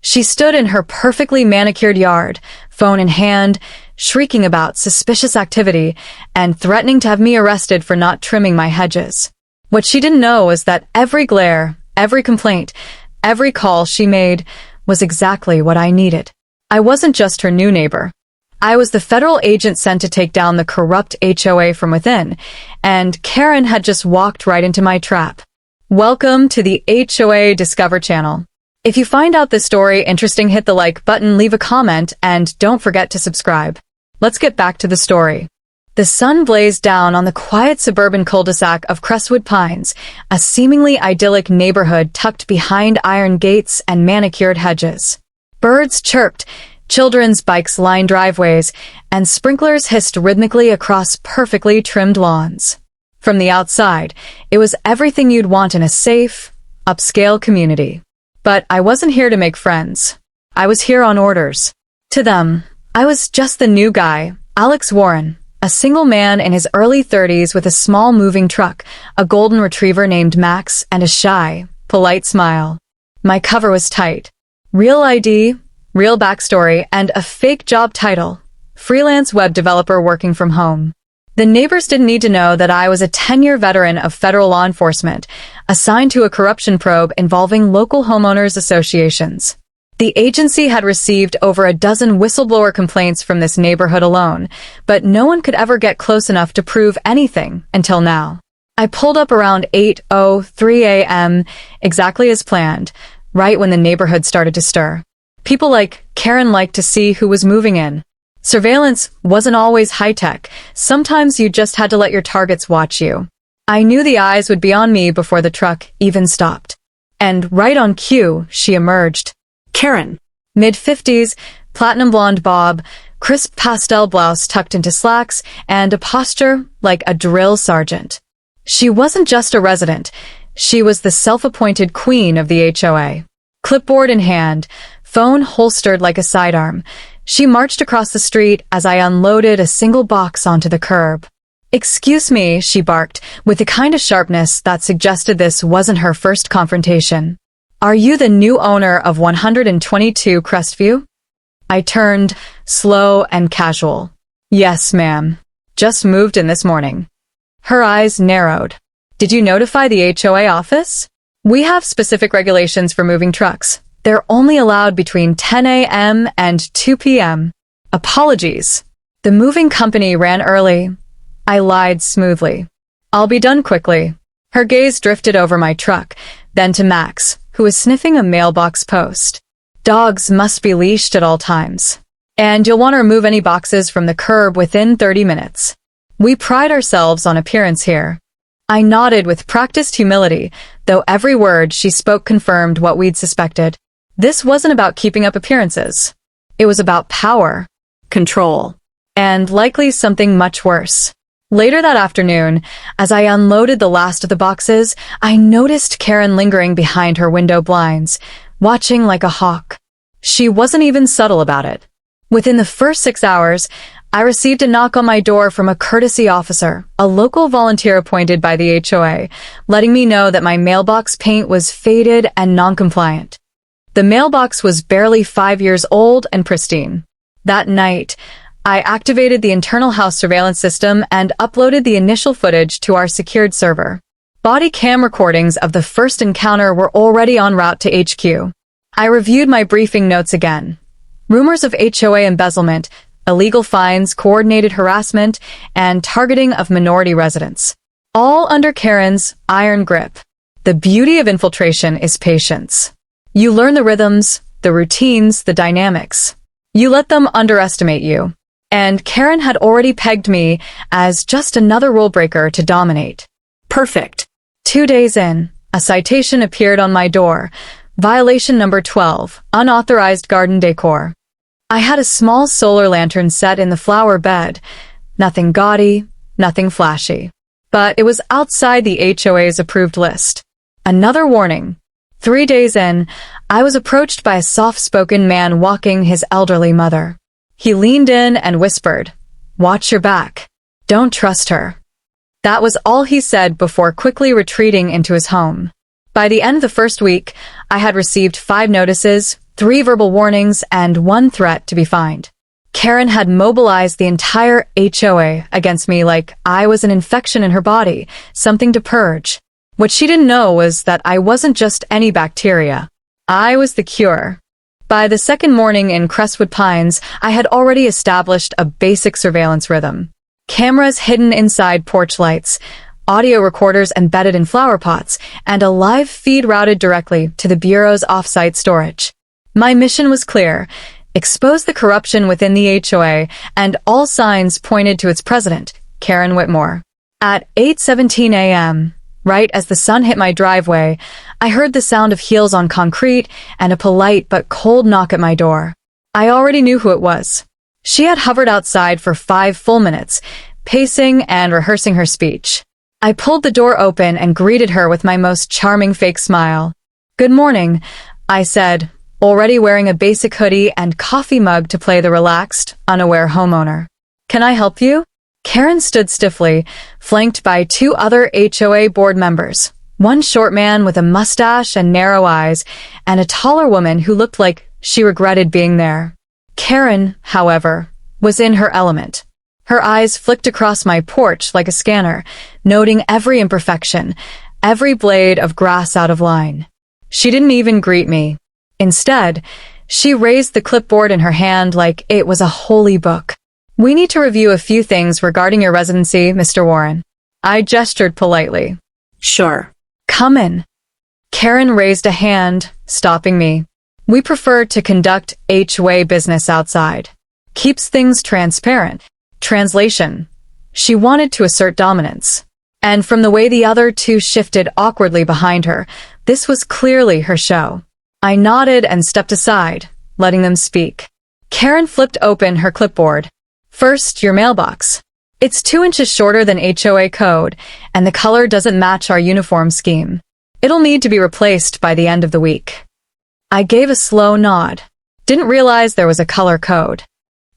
She stood in her perfectly manicured yard, phone in hand, shrieking about suspicious activity and threatening to have me arrested for not trimming my hedges. What she didn't know was that every glare, every complaint, every call she made was exactly what I needed. I wasn't just her new neighbor. I was the federal agent sent to take down the corrupt HOA from within, and Karen had just walked right into my trap. Welcome to the HOA Discover channel. If you find out this story interesting, hit the like button, leave a comment, and don't forget to subscribe. Let's get back to the story. The sun blazed down on the quiet suburban cul-de-sac of Crestwood Pines, a seemingly idyllic neighborhood tucked behind iron gates and manicured hedges. Birds chirped, children's bikes lined driveways, and sprinklers hissed rhythmically across perfectly trimmed lawns. From the outside, it was everything you'd want in a safe, upscale community. But I wasn't here to make friends. I was here on orders. To them, I was just the new guy, Alex Warren, a single man in his early 30s with a small moving truck, a golden retriever named Max, and a shy, polite smile. My cover was tight. Real ID, real backstory, and a fake job title, freelance web developer working from home. The neighbors didn't need to know that I was a 10-year veteran of federal law enforcement, assigned to a corruption probe involving local homeowners associations. The agency had received over a dozen whistleblower complaints from this neighborhood alone, but no one could ever get close enough to prove anything until now. I pulled up around 8:03 a.m., exactly as planned, right when the neighborhood started to stir. People like Karen liked to see who was moving in. Surveillance wasn't always high-tech. Sometimes you just had to let your targets watch you. I knew the eyes would be on me before the truck even stopped. And right on cue, she emerged. Karen. Mid-50s, platinum blonde bob, crisp pastel blouse tucked into slacks, and a posture like a drill sergeant. She wasn't just a resident. She was the self-appointed queen of the HOA. Clipboard in hand, phone holstered like a sidearm, she marched across the street as I unloaded a single box onto the curb. "Excuse me," she barked, with the kind of sharpness that suggested this wasn't her first confrontation. "Are you the new owner of 122 Crestview?" I turned, slow and casual. "Yes, ma'am. Just moved in this morning." Her eyes narrowed. "Did you notify the HOA office? We have specific regulations for moving trucks. They're only allowed between 10 a.m. and 2 p.m. Apologies. The moving company ran early." I lied smoothly. "I'll be done quickly." Her gaze drifted over my truck, then to Max, who was sniffing a mailbox post. "Dogs must be leashed at all times. And you'll want to remove any boxes from the curb within 30 minutes. We pride ourselves on appearance here." I nodded with practiced humility, though every word she spoke confirmed what we'd suspected. This wasn't about keeping up appearances. It was about power, control, and likely something much worse. Later that afternoon, as I unloaded the last of the boxes, I noticed Karen lingering behind her window blinds, watching like a hawk. She wasn't even subtle about it. Within the first 6 hours, I received a knock on my door from a courtesy officer, a local volunteer appointed by the HOA, letting me know that my mailbox paint was faded and non-compliant. The mailbox was barely 5 years old and pristine. That night, I activated the internal house surveillance system and uploaded the initial footage to our secured server. Body cam recordings of the first encounter were already en route to HQ. I reviewed my briefing notes again. Rumors of HOA embezzlement, illegal fines, coordinated harassment, and targeting of minority residents. All under Karen's iron grip. The beauty of infiltration is patience. You learn the rhythms, the routines, the dynamics. You let them underestimate you. And Karen had already pegged me as just another rule breaker to dominate. Perfect. 2 days in, a citation appeared on my door. Violation number 12, unauthorized garden decor. I had a small solar lantern set in the flower bed. Nothing gaudy, nothing flashy. But it was outside the HOA's approved list. Another warning. 3 days in, I was approached by a soft-spoken man walking his elderly mother. He leaned in and whispered, "Watch your back. Don't trust her." That was all he said before quickly retreating into his home. By the end of the first week, I had received 5 notices, 3 verbal warnings, and 1 threat to be fined. Karen had mobilized the entire HOA against me like I was an infection in her body, something to purge. What she didn't know was that I wasn't just any bacteria. I was the cure. By the second morning in Crestwood Pines, I had already established a basic surveillance rhythm. Cameras hidden inside porch lights, audio recorders embedded in flower pots, and a live feed routed directly to the Bureau's off-site storage. My mission was clear: expose the corruption within the HOA, and all signs pointed to its president, Karen Whitmore. At 8:17 a.m., right as the sun hit my driveway, I heard the sound of heels on concrete and a polite but cold knock at my door. I already knew who it was. She had hovered outside for 5 full minutes, pacing and rehearsing her speech. I pulled the door open and greeted her with my most charming fake smile. "Good morning," I said, already wearing a basic hoodie and coffee mug to play the relaxed, unaware homeowner. "Can I help you?" Karen stood stiffly, flanked by 2 other HOA board members, one short man with a mustache and narrow eyes, and a taller woman who looked like she regretted being there. Karen, however, was in her element. Her eyes flicked across my porch like a scanner, noting every imperfection, every blade of grass out of line. She didn't even greet me. Instead, she raised the clipboard in her hand like it was a holy book. "We need to review a few things regarding your residency, Mr. Warren." I gestured politely. Sure. "Come in." Karen raised a hand, stopping me. "We prefer to conduct HOA business outside. Keeps things transparent." Translation: she wanted to assert dominance. And from the way the other 2 shifted awkwardly behind her, this was clearly her show. I nodded and stepped aside, letting them speak. Karen flipped open her clipboard. "First, your mailbox. It's 2 inches shorter than HOA code, and the color doesn't match our uniform scheme. It'll need to be replaced by the end of the week." I gave a slow nod. Didn't realize there was a color code.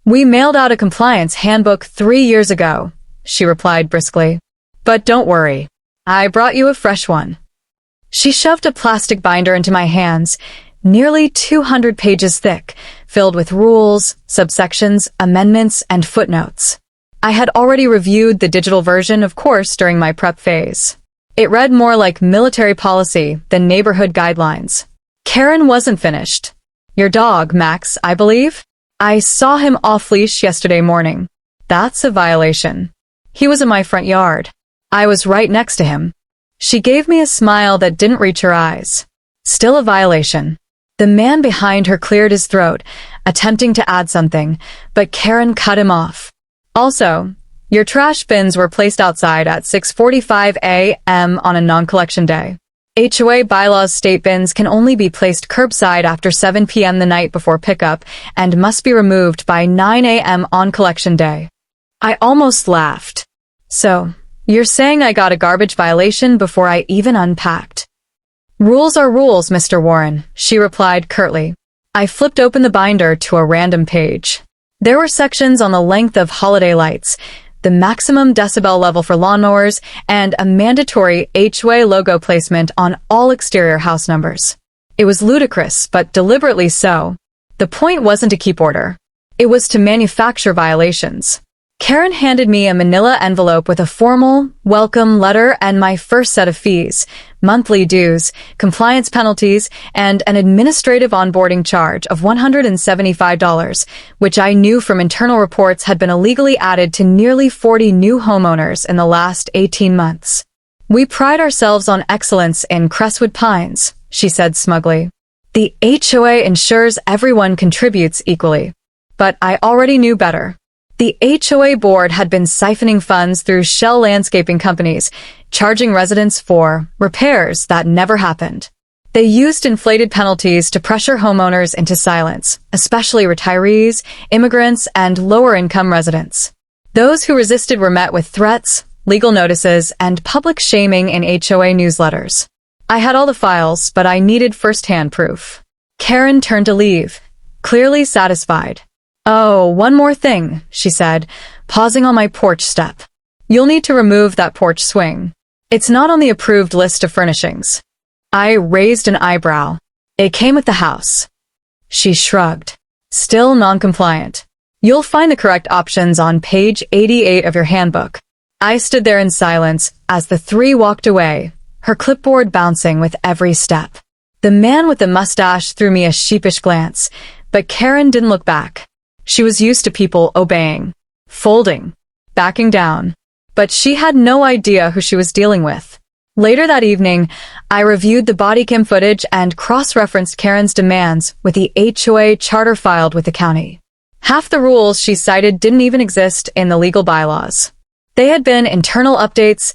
"We mailed out a compliance handbook 3 years ago," she replied briskly. "But don't worry, I brought you a fresh one." She shoved a plastic binder into my hands, nearly 200 pages thick, filled with rules, subsections, amendments, and footnotes. I had already reviewed the digital version, of course, during my prep phase. It read more like military policy than neighborhood guidelines. Karen wasn't finished. "Your dog, Max, I believe? I saw him off-leash yesterday morning. That's a violation. He was in my front yard. I was right next to him." She gave me a smile that didn't reach her eyes. "Still a violation." The man behind her cleared his throat, attempting to add something, but Karen cut him off. "Also, your trash bins were placed outside at 6:45 a.m. on a non-collection day. HOA bylaws state bins can only be placed curbside after 7 p.m. the night before pickup and must be removed by 9 a.m. on collection day." I almost laughed. "So, you're saying I got a garbage violation before I even unpacked?" "Rules are rules, Mr. Warren," she replied curtly. I flipped open the binder to a random page. There were sections on the length of holiday lights, the maximum decibel level for lawnmowers, and a mandatory HOA logo placement on all exterior house numbers. It was ludicrous, but deliberately so. The point wasn't to keep order. It was to manufacture violations. Karen handed me a manila envelope with a formal, welcome letter and my first set of fees, monthly dues, compliance penalties, and an administrative onboarding charge of $175, which I knew from internal reports had been illegally added to nearly 40 new homeowners in the last 18 months. "We pride ourselves on excellence in Crestwood Pines," she said smugly. "The HOA ensures everyone contributes equally." But I already knew better. The HOA board had been siphoning funds through shell landscaping companies, charging residents for repairs that never happened. They used inflated penalties to pressure homeowners into silence, especially retirees, immigrants, and lower-income residents. Those who resisted were met with threats, legal notices, and public shaming in HOA newsletters. I had all the files, but I needed first-hand proof. Karen turned to leave, clearly satisfied. "Oh, one more thing," she said, pausing on my porch step. "You'll need to remove that porch swing. It's not on the approved list of furnishings." I raised an eyebrow. "It came with the house." She shrugged. Still non-compliant. You'll find the correct options on page 88 of your handbook. I stood there in silence as the three walked away, her clipboard bouncing with every step. The man with the mustache threw me a sheepish glance, but Karen didn't look back. She was used to people obeying, folding, backing down, but she had no idea who she was dealing with. Later that evening, I reviewed the body cam footage and cross-referenced Karen's demands with the HOA charter filed with the county. Half the rules she cited didn't even exist in the legal bylaws. They had been internal updates,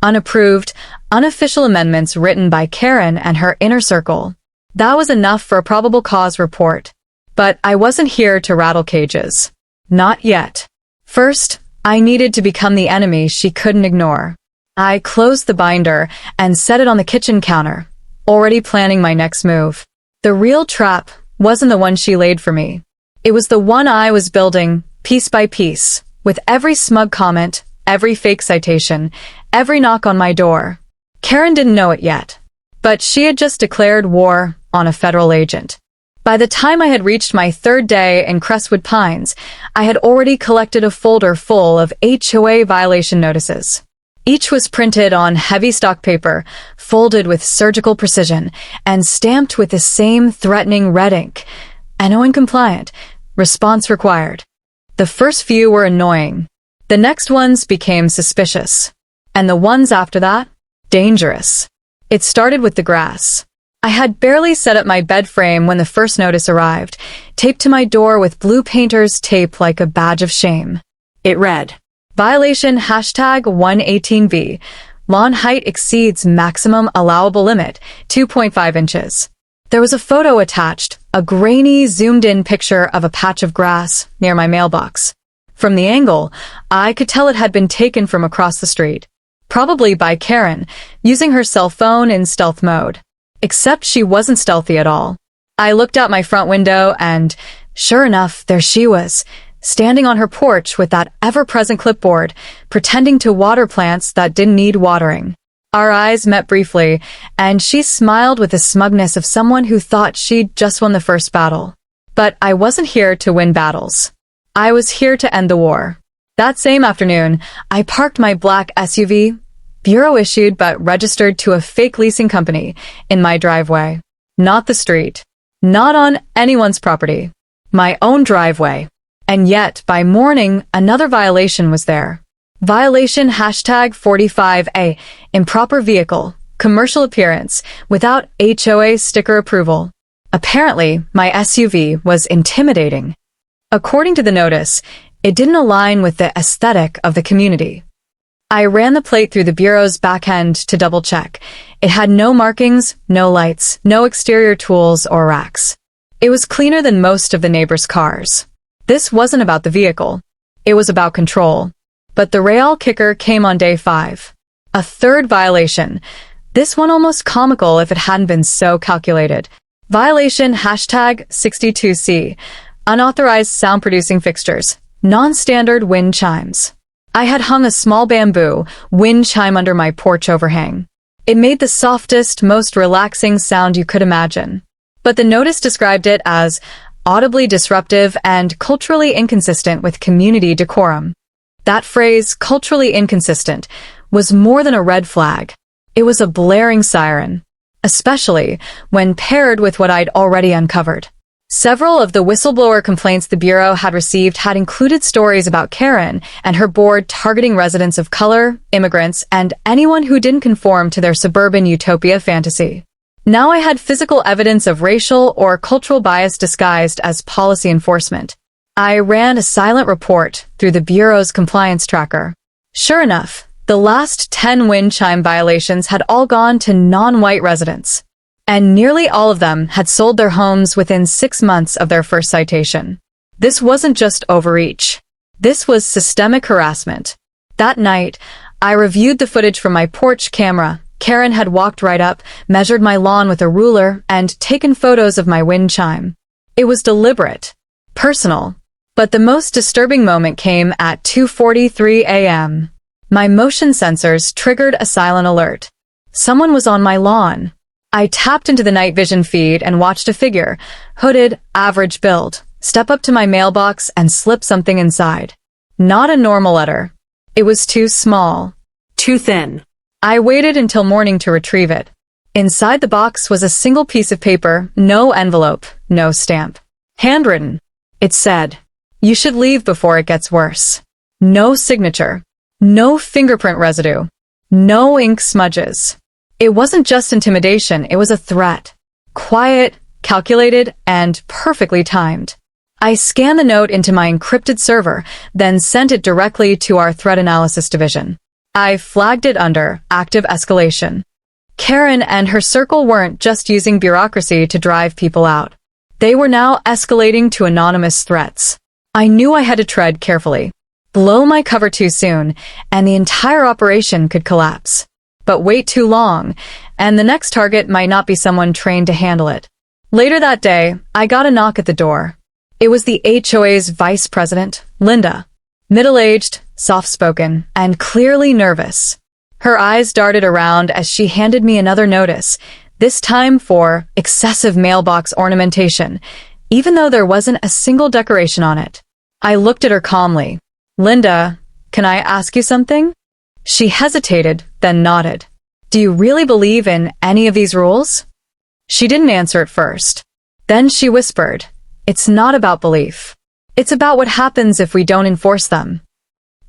unapproved, unofficial amendments written by Karen and her inner circle. That was enough for a probable cause report. But I wasn't here to rattle cages. Not yet. First, I needed to become the enemy she couldn't ignore. I closed the binder and set it on the kitchen counter, already planning my next move. The real trap wasn't the one she laid for me. It was the one I was building, piece by piece, with every smug comment, every fake citation, every knock on my door. Karen didn't know it yet, but she had just declared war on a federal agent. By the time I had reached my third day in Crestwood Pines, I had already collected a folder full of HOA violation notices. Each was printed on heavy stock paper, folded with surgical precision, and stamped with the same threatening red ink. NO compliant. Response required. The first few were annoying. The next ones became suspicious. And the ones after that? Dangerous. It started with the grass. I had barely set up my bed frame when the first notice arrived, taped to my door with blue painter's tape like a badge of shame. It read, Violation #118B. Lawn height exceeds maximum allowable limit, 2.5 inches. There was a photo attached, a grainy, zoomed-in picture of a patch of grass near my mailbox. From the angle, I could tell it had been taken from across the street, probably by Karen, using her cell phone in stealth mode. Except she wasn't stealthy at all. I looked out my front window and, sure enough, there she was, standing on her porch with that ever-present clipboard, pretending to water plants that didn't need watering. Our eyes met briefly, and she smiled with the smugness of someone who thought she'd just won the first battle. But I wasn't here to win battles. I was here to end the war. That same afternoon, I parked my black SUV, bureau-issued but registered to a fake leasing company, in my driveway. Not the street. Not on anyone's property. My own driveway. And yet, by morning, another violation was there. Violation #45A, improper vehicle, commercial appearance, without HOA sticker approval. Apparently, my SUV was intimidating. According to the notice, it didn't align with the aesthetic of the community. I ran the plate through the bureau's back end to double-check. It had no markings, no lights, no exterior tools or racks. It was cleaner than most of the neighbors' cars. This wasn't about the vehicle. It was about control. But the real kicker came on day 5. A third violation. This one almost comical if it hadn't been so calculated. Violation #62C. Unauthorized sound-producing fixtures. Non-standard wind chimes. I had hung a small bamboo wind chime under my porch overhang. It made the softest, most relaxing sound you could imagine. But the notice described it as audibly disruptive and culturally inconsistent with community decorum. That phrase, culturally inconsistent, was more than a red flag. It was a blaring siren, especially when paired with what I'd already uncovered. Several of the whistleblower complaints the Bureau had received had included stories about Karen and her board targeting residents of color, immigrants, and anyone who didn't conform to their suburban utopia fantasy. Now I had physical evidence of racial or cultural bias disguised as policy enforcement. I ran a silent report through the Bureau's compliance tracker. Sure enough, the last 10 wind chime violations had all gone to non-white residents. And nearly all of them had sold their homes within 6 months of their first citation. This wasn't just overreach. This was systemic harassment. That night, I reviewed the footage from my porch camera. Karen had walked right up, measured my lawn with a ruler, and taken photos of my wind chime. It was deliberate, personal. But the most disturbing moment came at 2:43 a.m. My motion sensors triggered a silent alert. Someone was on my lawn. I tapped into the night vision feed and watched a figure, hooded, average build, step up to my mailbox and slip something inside. Not a normal letter. It was too small. Too thin. I waited until morning to retrieve it. Inside the box was a single piece of paper, no envelope, no stamp. Handwritten. It said, "You should leave before it gets worse." No signature. No fingerprint residue. No ink smudges. It wasn't just intimidation, it was a threat. Quiet, calculated, and perfectly timed. I scanned the note into my encrypted server, then sent it directly to our threat analysis division. I flagged it under active escalation. Karen and her circle weren't just using bureaucracy to drive people out. They were now escalating to anonymous threats. I knew I had to tread carefully. Blow my cover too soon, and the entire operation could collapse. But wait too long, and the next target might not be someone trained to handle it. Later that day, I got a knock at the door. It was the HOA's vice president, Linda. Middle-aged, soft-spoken, and clearly nervous. Her eyes darted around as she handed me another notice, this time for excessive mailbox ornamentation, even though there wasn't a single decoration on it. I looked at her calmly. "Linda, can I ask you something?" She hesitated, then nodded. "Do you really believe in any of these rules?" She didn't answer at first. Then she whispered, "It's not about belief. It's about what happens if we don't enforce them."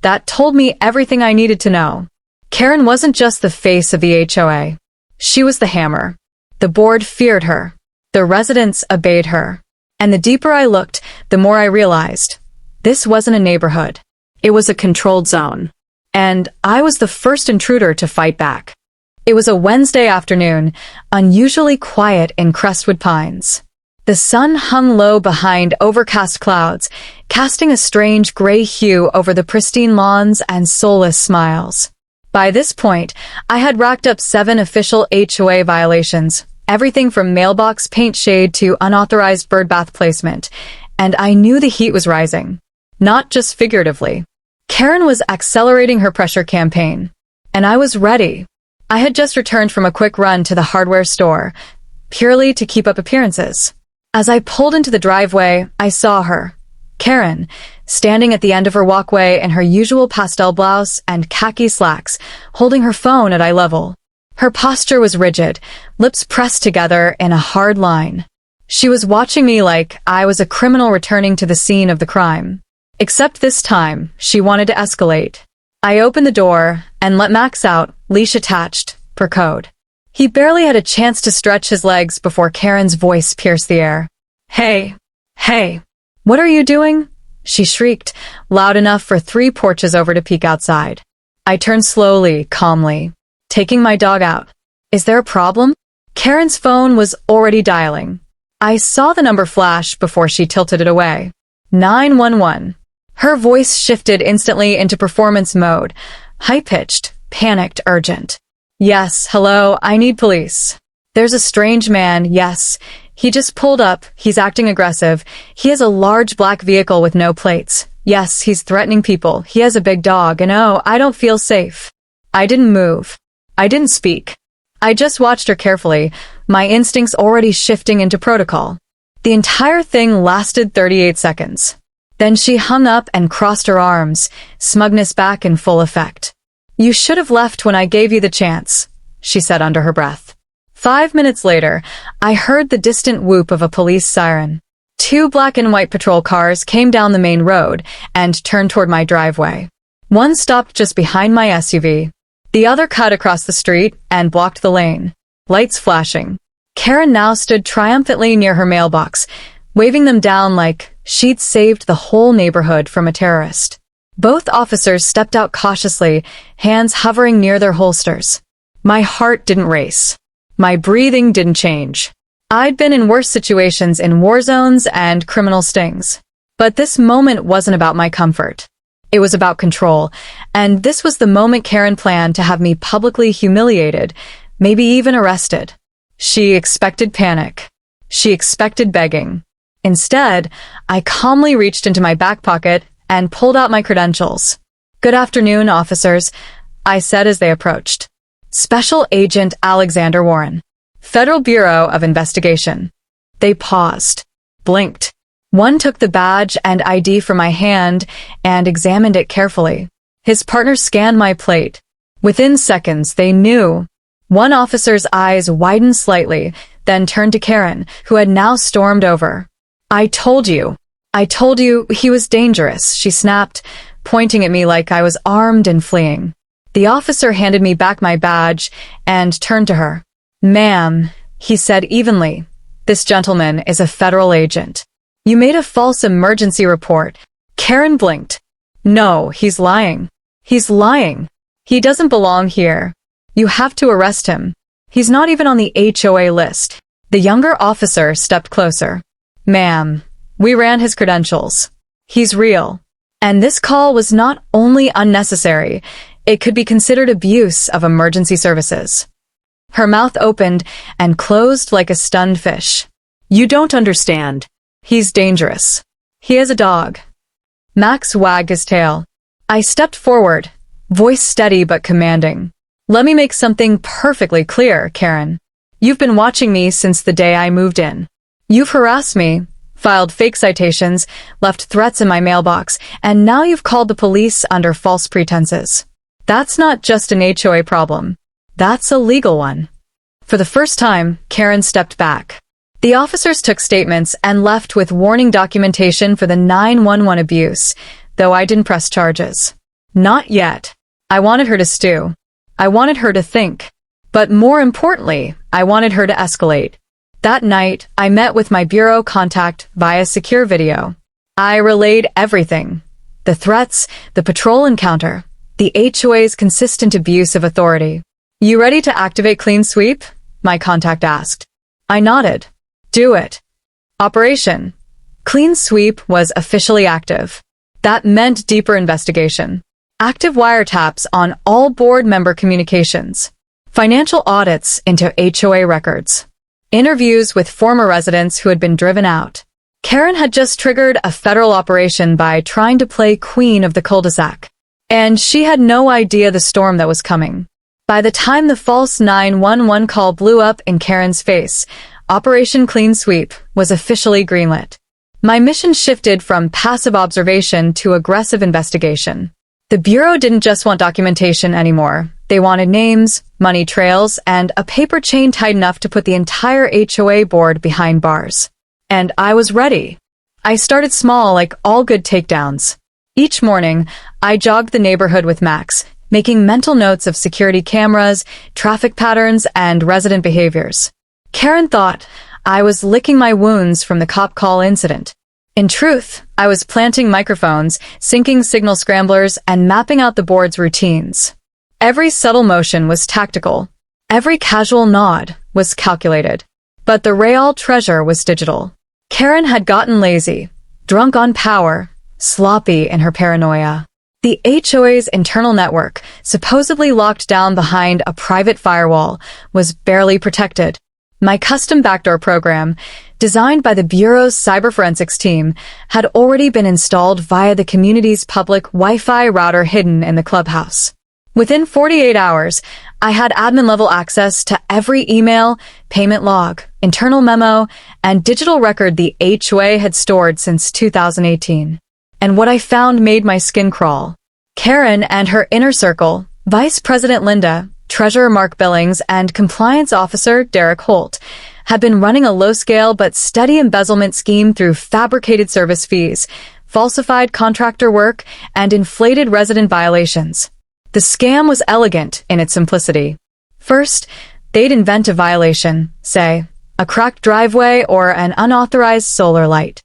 That told me everything I needed to know. Karen wasn't just the face of the HOA. She was the hammer. The board feared her. The residents obeyed her. And the deeper I looked, the more I realized, this wasn't a neighborhood. It was a controlled zone. And I was the first intruder to fight back. It was a Wednesday afternoon, unusually quiet in Crestwood Pines. The sun hung low behind overcast clouds, casting a strange gray hue over the pristine lawns and soulless smiles. By this point, I had racked up 7 official HOA violations, everything from mailbox paint shade to unauthorized birdbath placement, and I knew the heat was rising. Not just figuratively. Karen was accelerating her pressure campaign, and I was ready. I had just returned from a quick run to the hardware store, purely to keep up appearances. As I pulled into the driveway, I saw her, Karen, standing at the end of her walkway in her usual pastel blouse and khaki slacks, holding her phone at eye level. Her posture was rigid, lips pressed together in a hard line. She was watching me like I was a criminal returning to the scene of the crime. Except this time, she wanted to escalate. I opened the door and let Max out, leash attached, per code. He barely had a chance to stretch his legs before Karen's voice pierced the air. Hey, what are you doing?" she shrieked, loud enough for 3 porches over to peek outside. I turned slowly, calmly. "Taking my dog out. Is there a problem?" Karen's phone was already dialing. I saw the number flash before she tilted it away. 911. Her voice shifted instantly into performance mode, high-pitched, panicked, urgent. "Yes, hello, I need police. There's a strange man, yes. He just pulled up, he's acting aggressive. He has a large black vehicle with no plates. Yes, he's threatening people. He has a big dog, and oh, I don't feel safe." I didn't move. I didn't speak. I just watched her carefully, my instincts already shifting into protocol. The entire thing lasted 38 seconds. Then she hung up and crossed her arms, smugness back in full effect. "You should have left when I gave you the chance," she said under her breath. 5 minutes later, I heard the distant whoop of a police siren. 2 black and white patrol cars came down the main road and turned toward my driveway. One stopped just behind my SUV. The other cut across the street and blocked the lane, lights flashing. Karen now stood triumphantly near her mailbox, waving them down like she'd saved the whole neighborhood from a terrorist. Both officers stepped out cautiously, hands hovering near their holsters. My heart didn't race. My breathing didn't change. I'd been in worse situations in war zones and criminal stings. But this moment wasn't about my comfort. It was about control, and this was the moment Karen planned to have me publicly humiliated, maybe even arrested. She expected panic. She expected begging. Instead, I calmly reached into my back pocket and pulled out my credentials. "Good afternoon, officers," I said as they approached. "Special Agent Alexander Warren, Federal Bureau of Investigation. They paused, blinked. One took the badge and ID from my hand and examined it carefully. His partner scanned my plate. Within seconds, they knew. One officer's eyes widened slightly, then turned to Karen, who had now stormed over. I told you he was dangerous, she snapped, pointing at me like I was armed and fleeing. The officer handed me back my badge and turned to her. Ma'am, he said evenly, this gentleman is a federal agent. You made a false emergency report. Karen blinked. No, he's lying. He's lying. He doesn't belong here. You have to arrest him. He's not even on the HOA list. The younger officer stepped closer. Ma'am, we ran his credentials. He's real. And this call was not only unnecessary, it could be considered abuse of emergency services. Her mouth opened and closed like a stunned fish. You don't understand. He's dangerous. He has a dog. Max wagged his tail. I stepped forward, voice steady but commanding. Let me make something perfectly clear, Karen. You've been watching me since the day I moved in. You've harassed me, filed fake citations, left threats in my mailbox, and now you've called the police under false pretenses. That's not just an HOA problem. That's a legal one. For the first time, Karen stepped back. The officers took statements and left with warning documentation for the 911 abuse, though I didn't press charges. Not yet. I wanted her to stew. I wanted her to think. But more importantly, I wanted her to escalate. That night, I met with my bureau contact via secure video. I relayed everything. The threats, the patrol encounter, the HOA's consistent abuse of authority. You ready to activate Clean Sweep? My contact asked. I nodded. Do it. Operation Clean Sweep was officially active. That meant deeper investigation. Active wiretaps on all board member communications. Financial audits into HOA records. Interviews with former residents who had been driven out. Karen had just triggered a federal operation by trying to play queen of the cul-de-sac. And she had no idea the storm that was coming. By the time the false 911 call blew up in Karen's face, Operation Clean Sweep was officially greenlit. My mission shifted from passive observation to aggressive investigation. The Bureau didn't just want documentation anymore. They wanted names, money trails, and a paper chain tight enough to put the entire HOA board behind bars. And I was ready. I started small like all good takedowns. Each morning, I jogged the neighborhood with Max, making mental notes of security cameras, traffic patterns, and resident behaviors. Karen thought I was licking my wounds from the cop call incident. In truth, I was planting microphones, syncing signal scramblers, and mapping out the board's routines. Every subtle motion was tactical. Every casual nod was calculated. But the real treasure was digital. Karen had gotten lazy, drunk on power, sloppy in her paranoia. The HOA's internal network, supposedly locked down behind a private firewall, was barely protected. My custom backdoor program, designed by the Bureau's cyber forensics team, had already been installed via the community's public Wi-Fi router hidden in the clubhouse. Within 48 hours, I had admin-level access to every email, payment log, internal memo, and digital record the HOA had stored since 2018. And what I found made my skin crawl. Karen and her inner circle, Vice President Linda, Treasurer Mark Billings, and Compliance Officer Derek Holt, had been running a low-scale but steady embezzlement scheme through fabricated service fees, falsified contractor work, and inflated resident violations. The scam was elegant in its simplicity. First, they'd invent a violation, say, a cracked driveway or an unauthorized solar light.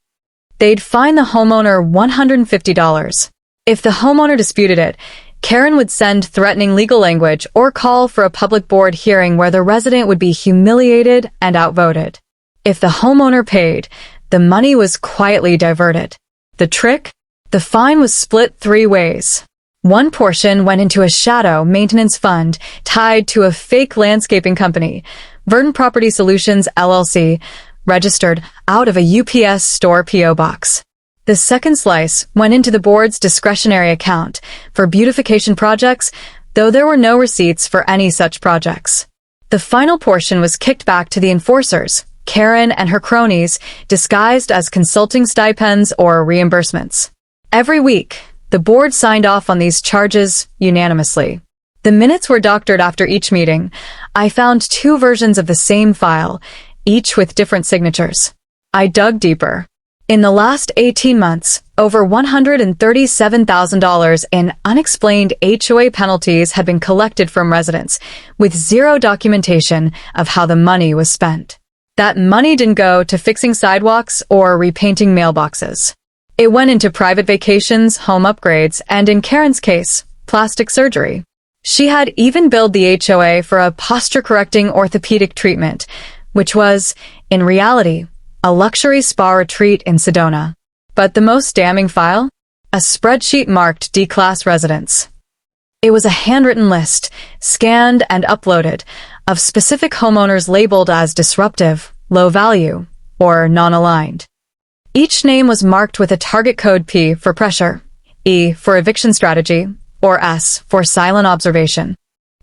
They'd fine the homeowner $150. If the homeowner disputed it, Karen would send threatening legal language or call for a public board hearing where the resident would be humiliated and outvoted. If the homeowner paid, the money was quietly diverted. The trick? The fine was split 3 ways. One portion went into a shadow maintenance fund tied to a fake landscaping company, Verdant Property Solutions LLC, registered out of a UPS store P.O. box. The second slice went into the board's discretionary account for beautification projects, though there were no receipts for any such projects. The final portion was kicked back to the enforcers, Karen and her cronies, disguised as consulting stipends or reimbursements. Every week, the board signed off on these charges unanimously. The minutes were doctored after each meeting. I found 2 versions of the same file, each with different signatures. I dug deeper. In the last 18 months, over $137,000 in unexplained HOA penalties had been collected from residents, with zero documentation of how the money was spent. That money didn't go to fixing sidewalks or repainting mailboxes. It went into private vacations, home upgrades, and in Karen's case, plastic surgery. She had even billed the HOA for a posture-correcting orthopedic treatment, which was, in reality, a luxury spa retreat in Sedona. But the most damning file? A spreadsheet marked D-class residents. It was a handwritten list, scanned and uploaded, of specific homeowners labeled as disruptive, low value, or non-aligned. Each name was marked with a target code P for pressure, E for eviction strategy, or S for silent observation.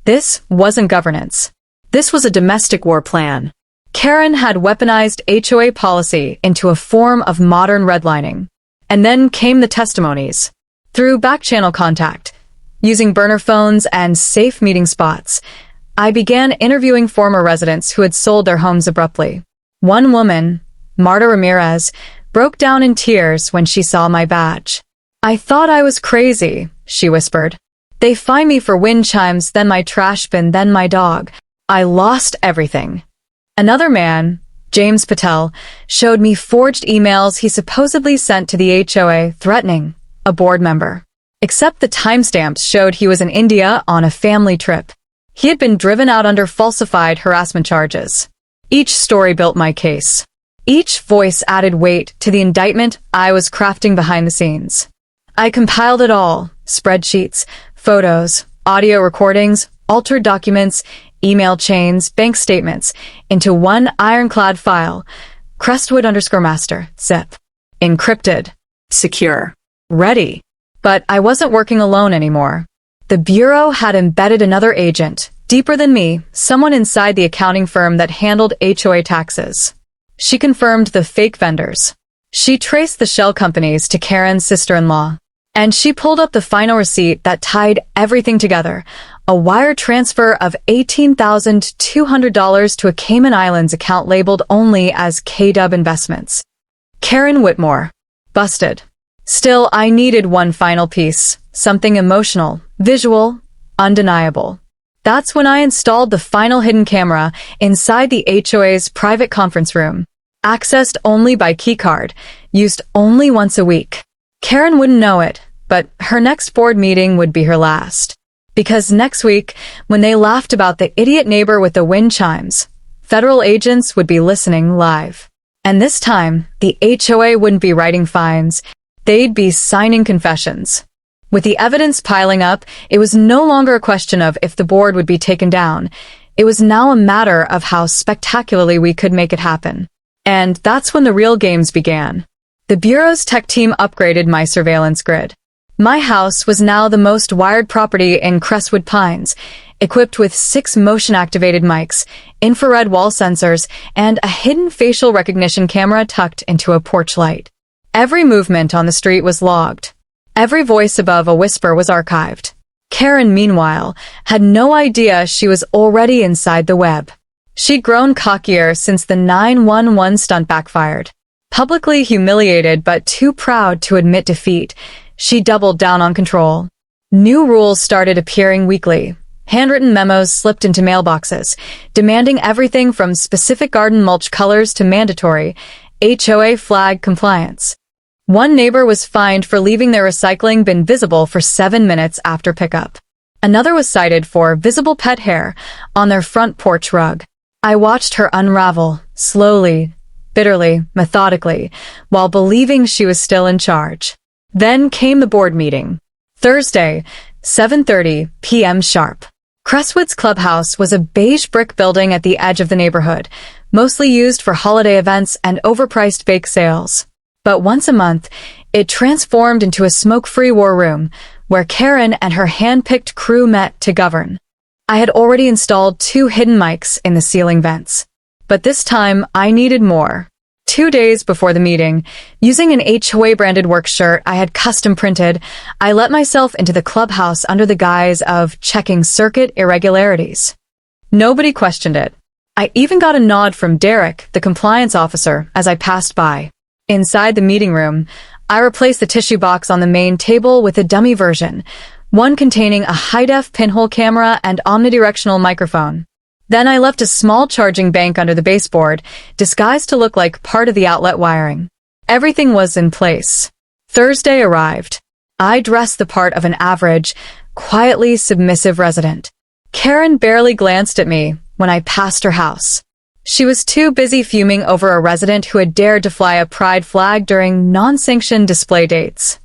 This wasn't governance. This was a domestic war plan. Karen had weaponized HOA policy into a form of modern redlining. And then came the testimonies. Through back-channel contact, using burner phones and safe meeting spots, I began interviewing former residents who had sold their homes abruptly. One woman, Marta Ramirez, broke down in tears when she saw my badge. "I thought I was crazy," she whispered. "They fine me for wind chimes, then my trash bin, then my dog. I lost everything." Another man, James Patel, showed me forged emails he supposedly sent to the HOA threatening a board member. Except the timestamps showed he was in India on a family trip. He had been driven out under falsified harassment charges. Each story built my case. Each voice added weight to the indictment I was crafting behind the scenes. I compiled it all: spreadsheets, photos, audio recordings, altered documents, email chains, bank statements, into one ironclad file, Crestwood_master, zip. Encrypted. Secure. Ready. But I wasn't working alone anymore. The Bureau had embedded another agent, deeper than me, someone inside the accounting firm that handled HOA taxes. She confirmed the fake vendors. She traced the shell companies to Karen's sister-in-law. And she pulled up the final receipt that tied everything together, a wire transfer of $18,200 to a Cayman Islands account labeled only as KW Investments. Karen Whitmore. Busted. Still, I needed one final piece, something emotional, visual, undeniable. That's when I installed the final hidden camera inside the HOA's private conference room, accessed only by keycard, used only once a week. Karen wouldn't know it, but her next board meeting would be her last. Because next week, when they laughed about the idiot neighbor with the wind chimes, federal agents would be listening live. And this time, the HOA wouldn't be writing fines, they'd be signing confessions. With the evidence piling up, it was no longer a question of if the board would be taken down. It was now a matter of how spectacularly we could make it happen. And that's when the real games began. The Bureau's tech team upgraded my surveillance grid. My house was now the most wired property in Crestwood Pines, equipped with 6 motion-activated mics, infrared wall sensors, and a hidden facial recognition camera tucked into a porch light. Every movement on the street was logged. Every voice above a whisper was archived. Karen, meanwhile, had no idea she was already inside the web. She'd grown cockier since the 911 stunt backfired. Publicly humiliated but too proud to admit defeat, she doubled down on control. New rules started appearing weekly. Handwritten memos slipped into mailboxes, demanding everything from specific garden mulch colors to mandatory HOA flag compliance. One neighbor was fined for leaving their recycling bin visible for 7 minutes after pickup. Another was cited for visible pet hair on their front porch rug. I watched her unravel, slowly, bitterly, methodically, while believing she was still in charge. Then came the board meeting. Thursday, 7:30 p.m. sharp. Crestwood's clubhouse was a beige brick building at the edge of the neighborhood, mostly used for holiday events and overpriced bake sales. But once a month, it transformed into a smoke-free war room, where Karen and her hand-picked crew met to govern. I had already installed 2 hidden mics in the ceiling vents. But this time, I needed more. 2 days before the meeting, using an HOA branded work shirt I had custom printed, I let myself into the clubhouse under the guise of checking circuit irregularities. Nobody questioned it. I even got a nod from Derek, the compliance officer, as I passed by. Inside the meeting room, I replaced the tissue box on the main table with a dummy version, one containing a high-def pinhole camera and omnidirectional microphone. Then I left a small charging bank under the baseboard, disguised to look like part of the outlet wiring. Everything was in place. Thursday arrived. I dressed the part of an average, quietly submissive resident. Karen barely glanced at me when I passed her house. She was too busy fuming over a resident who had dared to fly a pride flag during non-sanctioned display dates.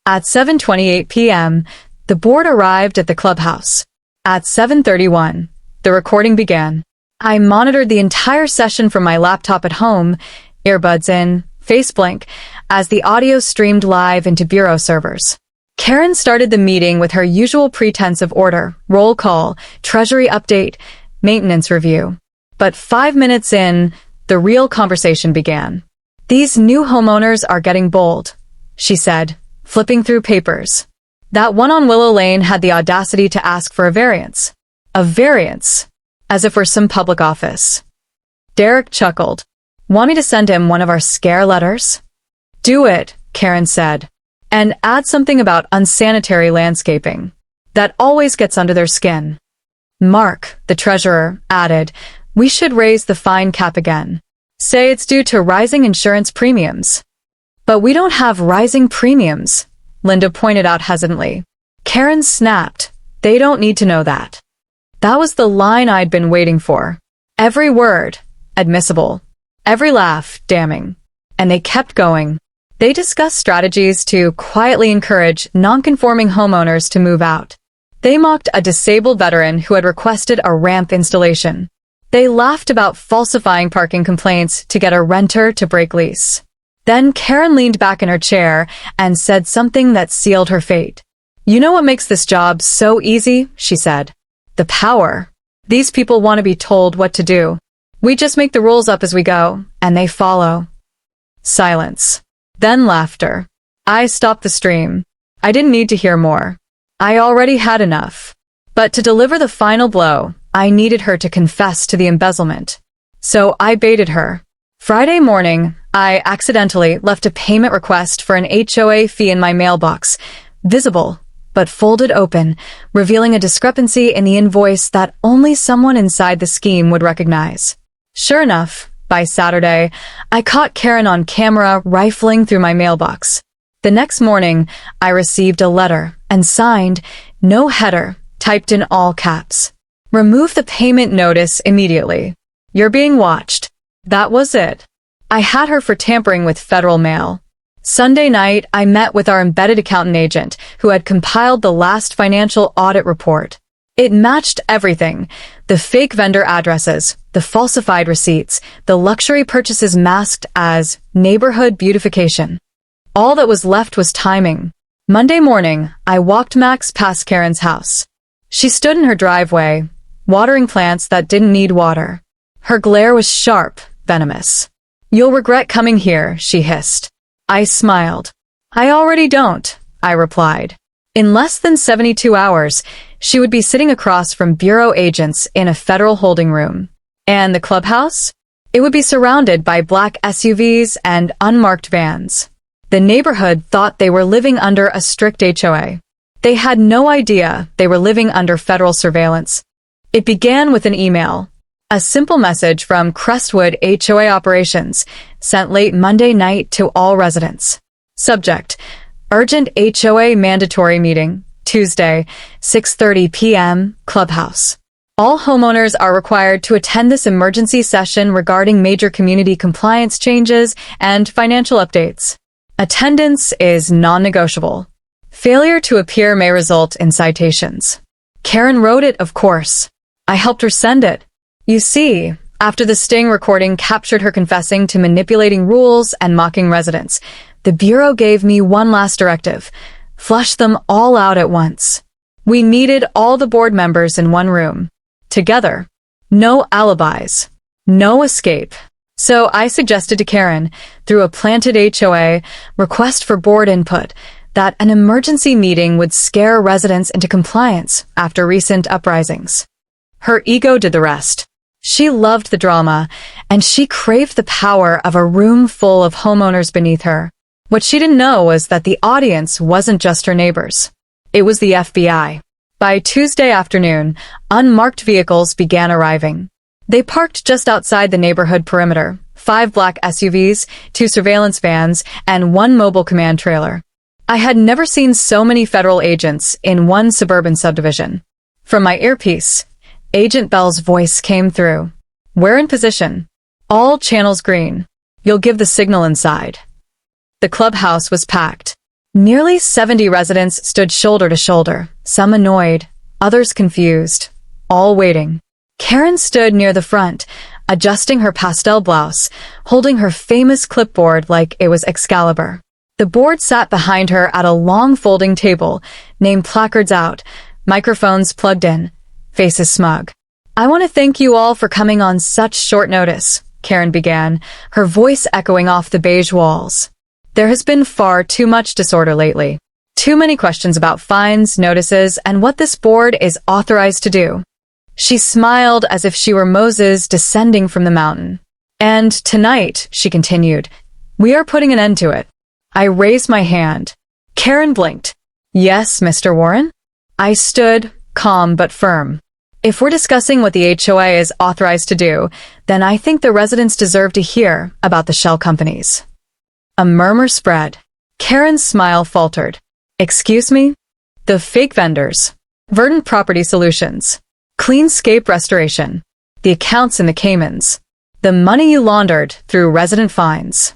At 7:28 p.m., the board arrived at the clubhouse. At 7:31, the recording began. I monitored the entire session from my laptop at home, earbuds in, face blank, as the audio streamed live into bureau servers. Karen started the meeting with her usual pretense of order, roll call, treasury update, maintenance review. But 5 minutes in, the real conversation began. "These new homeowners are getting bold," she said, flipping through papers. That one on Willow Lane had the audacity to ask for a variance. A variance, as if we're some public office. Derek chuckled. "Want me to send him one of our scare letters?" "Do it," Karen said. "And add something about unsanitary landscaping. That always gets under their skin." Mark, the treasurer, added, "We should raise the fine cap again. Say it's due to rising insurance premiums." "But we don't have rising premiums," Linda pointed out hesitantly. Karen snapped. "They don't need to know that." That was the line I'd been waiting for. Every word, admissible. Every laugh, damning. And they kept going. They discussed strategies to quietly encourage non-conforming homeowners to move out. They mocked a disabled veteran who had requested a ramp installation. They laughed about falsifying parking complaints to get a renter to break lease. Then Karen leaned back in her chair and said something that sealed her fate. "You know what makes this job so easy?" she said. "The power. These people want to be told what to do. We just make the rules up as we go, and they follow." Silence. Then laughter. I stopped the stream. I didn't need to hear more. I already had enough. But to deliver the final blow, I needed her to confess to the embezzlement. So I baited her. Friday morning, I accidentally left a payment request for an HOA fee in my mailbox, visible, but folded open, revealing a discrepancy in the invoice that only someone inside the scheme would recognize. Sure enough, by Saturday, I caught Karen on camera rifling through my mailbox. The next morning, I received a letter and signed, "No header," typed in all caps. "Remove the payment notice immediately. You're being watched." That was it. I had her for tampering with federal mail. Sunday night, I met with our embedded accountant agent, who had compiled the last financial audit report. It matched everything: the fake vendor addresses, the falsified receipts, the luxury purchases masked as neighborhood beautification. All that was left was timing. Monday morning, I walked Max past Karen's house. She stood in her driveway, watering plants that didn't need water. Her glare was sharp, venomous. "You'll regret coming here," she hissed. I smiled. "I already don't," I replied. In less than 72 hours, she would be sitting across from bureau agents in a federal holding room. And the clubhouse? It would be surrounded by black SUVs and unmarked vans. The neighborhood thought they were living under a strict HOA. They had no idea they were living under federal surveillance. It began with an email. A simple message from Crestwood HOA Operations, sent late Monday night to all residents. Subject: Urgent HOA Mandatory Meeting, Tuesday, 6:30 p.m., Clubhouse. All homeowners are required to attend this emergency session regarding major community compliance changes and financial updates. Attendance is non-negotiable. Failure to appear may result in citations. Karen wrote it, of course. I helped her send it. You see, after the sting recording captured her confessing to manipulating rules and mocking residents, the Bureau gave me one last directive: flush them all out at once. We needed all the board members in one room. Together. No alibis. No escape. So I suggested to Karen, through a planted HOA request for board input, that an emergency meeting would scare residents into compliance after recent uprisings. Her ego did the rest. She loved the drama, and she craved the power of a room full of homeowners beneath her. What she didn't know was that the audience wasn't just her neighbors. It was the FBI. By Tuesday afternoon, unmarked vehicles began arriving. They parked just outside the neighborhood perimeter, 5 black SUVs, 2 surveillance vans, and 1 mobile command trailer. I had never seen so many federal agents in one suburban subdivision. From my earpiece, Agent Bell's voice came through. "We're in position. All channels green. You'll give the signal inside." The clubhouse was packed. Nearly 70 residents stood shoulder to shoulder, some annoyed, others confused, all waiting. Karen stood near the front, adjusting her pastel blouse, holding her famous clipboard like it was Excalibur. The board sat behind her at a long folding table, name placards out, microphones plugged in, faces smug. "I want to thank you all for coming on such short notice," Karen began, her voice echoing off the beige walls. "There has been far too much disorder lately. Too many questions about fines, notices, and what this board is authorized to do." She smiled as if she were Moses descending from the mountain. "And tonight," she continued, "we are putting an end to it." I raised my hand. Karen blinked. "Yes, Mr. Warren?" I stood, calm but firm. "If we're discussing what the HOA is authorized to do, then I think the residents deserve to hear about the shell companies." A murmur spread. Karen's smile faltered. "Excuse me?" "The fake vendors. Verdant Property Solutions. Cleanscape Restoration. The accounts in the Caymans. The money you laundered through resident fines."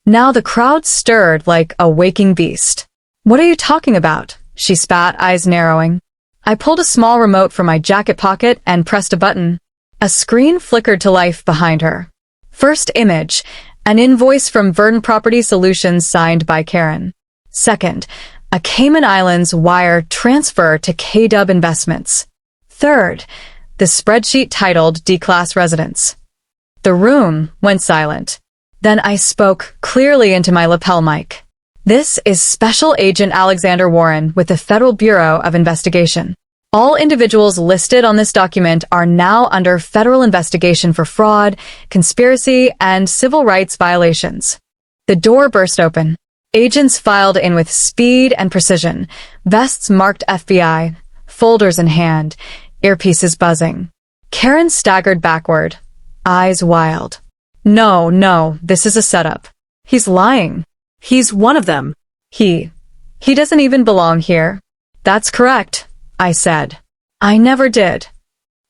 Now the crowd stirred like a waking beast. "What are you talking about?" she spat, eyes narrowing. I pulled a small remote from my jacket pocket and pressed a button. A screen flickered to life behind her. First image, an invoice from Verdant Property Solutions signed by Karen. Second, a Cayman Islands wire transfer to KW Investments. Third, the spreadsheet titled D-Class Residents. The room went silent. Then I spoke clearly into my lapel mic. "This is Special Agent Alexander Warren with the Federal Bureau of Investigation. All individuals listed on this document are now under federal investigation for fraud, conspiracy, and civil rights violations." The door burst open. Agents filed in with speed and precision, vests marked FBI, folders in hand, earpieces buzzing. Karen staggered backward, eyes wild. No, this is a setup. He's lying. He's one of them. He doesn't even belong here." "That's correct," I said. "I never did."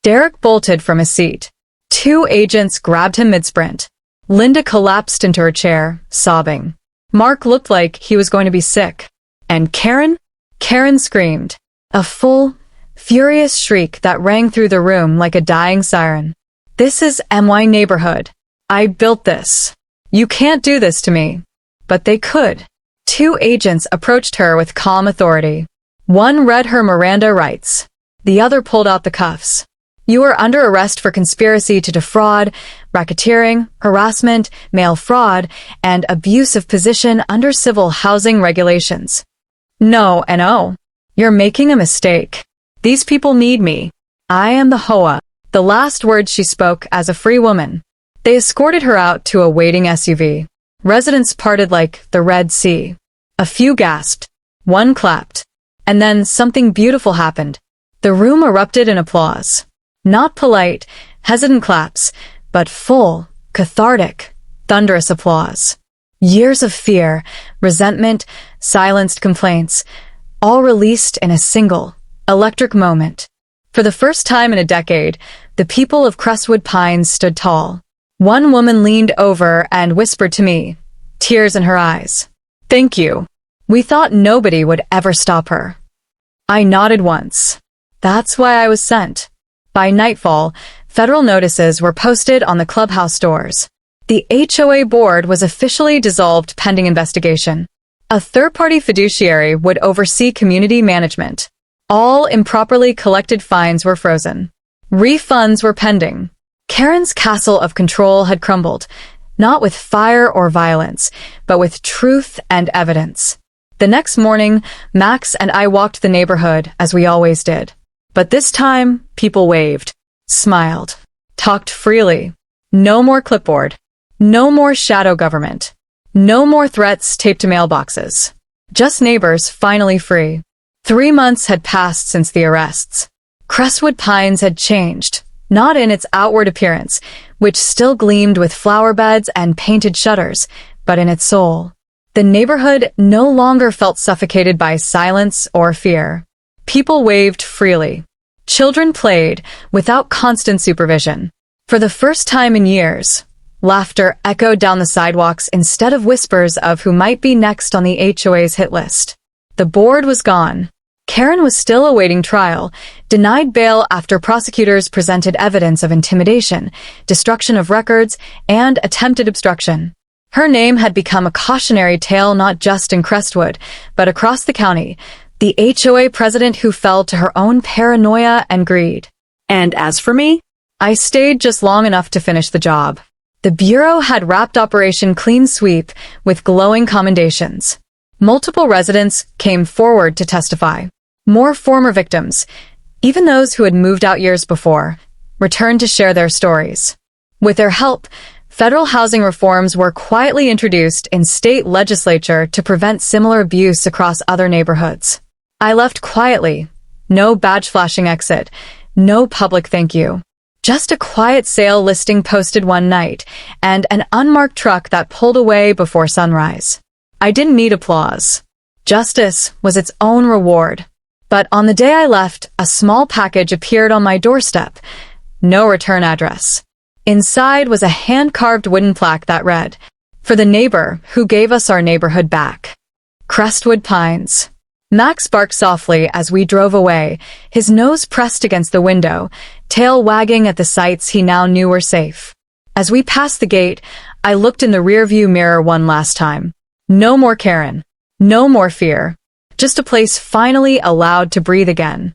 Derek bolted from his seat. 2 agents grabbed him mid-sprint. Linda collapsed into her chair, sobbing. Mark looked like he was going to be sick. And Karen? Karen screamed. A full, furious shriek that rang through the room like a dying siren. "This is my neighborhood. I built this. You can't do this to me." But they could. 2 agents approached her with calm authority. One read her Miranda rights. The other pulled out the cuffs. "You are under arrest for conspiracy to defraud, racketeering, harassment, mail fraud, and abuse of position under civil housing regulations." "No, no. You're making a mistake. These people need me. I am the HOA." The last words she spoke as a free woman. They escorted her out to a waiting SUV. Residents parted like the Red Sea. A few gasped. One clapped. And then something beautiful happened. The room erupted in applause. Not polite, hesitant claps, but full, cathartic, thunderous applause. Years of fear, resentment, silenced complaints, all released in a single, electric moment. For the first time in a decade, the people of Crestwood Pines stood tall. One woman leaned over and whispered to me, tears in her eyes, "Thank you. We thought nobody would ever stop her." I nodded once. That's why I was sent. By nightfall, federal notices were posted on the clubhouse doors. The HOA board was officially dissolved pending investigation. A third-party fiduciary would oversee community management. All improperly collected fines were frozen. Refunds were pending. Karen's castle of control had crumbled, not with fire or violence, but with truth and evidence. The next morning, Max and I walked the neighborhood as we always did. But this time, people waved, smiled, talked freely. No more clipboard. No more shadow government. No more threats taped to mailboxes. Just neighbors finally free. 3 months had passed since the arrests. Crestwood Pines had changed, not in its outward appearance, which still gleamed with flower beds and painted shutters, but in its soul. The neighborhood no longer felt suffocated by silence or fear. People waved freely. Children played without constant supervision. For the first time in years, laughter echoed down the sidewalks instead of whispers of who might be next on the HOA's hit list. The board was gone. Karen was still awaiting trial, denied bail after prosecutors presented evidence of intimidation, destruction of records, and attempted obstruction. Her name had become a cautionary tale not just in Crestwood, but across the county, the HOA president who fell to her own paranoia and greed. And as for me, I stayed just long enough to finish the job. The Bureau had wrapped Operation Clean Sweep with glowing commendations. Multiple residents came forward to testify. More former victims, even those who had moved out years before, returned to share their stories. With their help, federal housing reforms were quietly introduced in state legislature to prevent similar abuse across other neighborhoods. I left quietly. No badge-flashing exit. No public thank you. Just a quiet sale listing posted one night, and an unmarked truck that pulled away before sunrise. I didn't need applause. Justice was its own reward. But on the day I left, a small package appeared on my doorstep. No return address. Inside was a hand-carved wooden plaque that read, "For the neighbor who gave us our neighborhood back." Crestwood Pines. Max barked softly as we drove away, his nose pressed against the window, tail wagging at the sights he now knew were safe. As we passed the gate, I looked in the rearview mirror one last time. No more Karen. No more fear. Just a place finally allowed to breathe again.